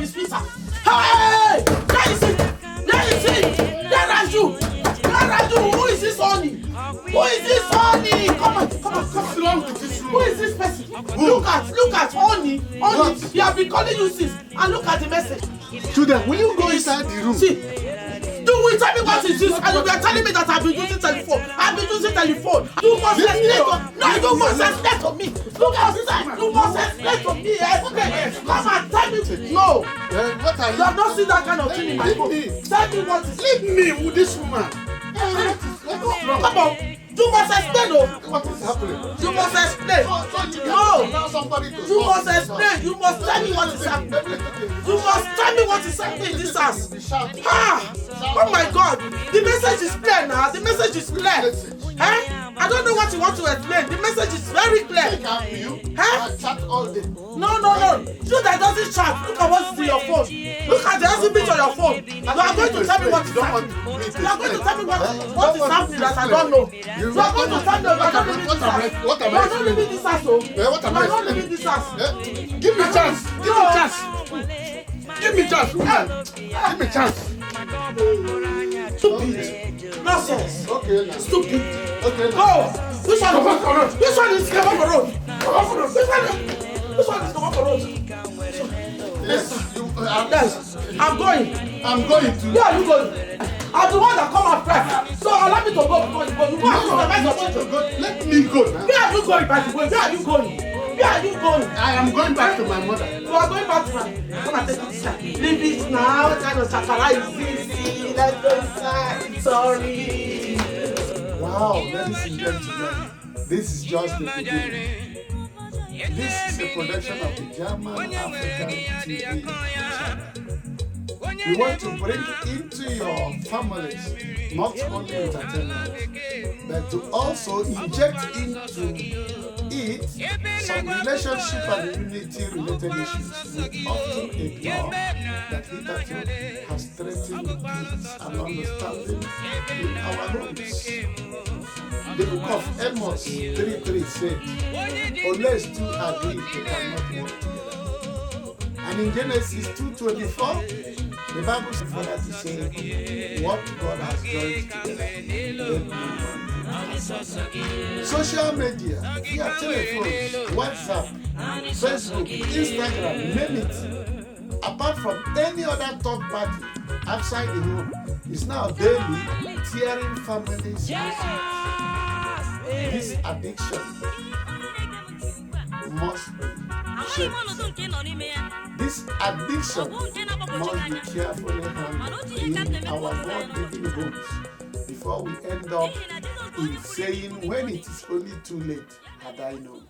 his pizza. Hey! There is it! There is it! There are you! Where are you? Who is this honey? Who is this honey? Come on. What's wrong with this room? Who is this person? Look at honey. He have been calling you since. And look at the message. Children, will you go inside the room? See, tell me what is this? And you are telling me that I've been using telephone. You must explain to me. No, you must explain to me. Look outside. You must explain to me. Come and tell me. No. What are You have not seen that kind of thing in my phone. Tell me what is. Leave me with this woman. Come on. You must explain, oh. What is happening? You must explain. No. You must explain. You must tell me what is happening. You must tell me what is happening in this house. Oh my God. The message is clear now. The message is clear. I don't know what you want to explain. The message is very clear. I chat all day. No. You that doesn't chat. Look at what's in your phone. Look at the exhibit on your phone. You are going to tell me what is happening. You are going to tell me what is happening that I don't know. You are going to tell me that I don't know this house. You are not living this house, oh. You are not living this house. Give me chance. Give me chance. Stupid. Nonsense. Okay. Stupid. Okay. Go. Which one is come off the road? Which one is come off the road? Yes. I'm going to. Where are you going? I'm the one that come out first. So allow me to go before you go. You go and supervise your children. Let me go now. Where are you going, by the way? Where are you going? I am going back to my mother. You are going back to my. Come and take it inside. Leave it now. What kind of shakara is this? Let's go inside. Sorry. Wow, ladies and gentlemen, this is just the beginning. This is a production of the German African TV channel. We want to bring into your families not only entertainment, but to also inject into it some relationship and unity related issues we often ignore that hitherto has threatened peace and understanding in our homes. The book of Amos 3:3 said, unless two agree, they cannot work together. And in Genesis 2:24, the Bible says further to say, what God has joined together, let no man put. Social media, via telephones, WhatsApp, Facebook, Instagram, name it, apart from any other third party outside the home, is now daily tearing families apart. This addiction must be checked. This addiction must be carefully handled in our God-given homes before we end up in saying when it is only too late, had I known.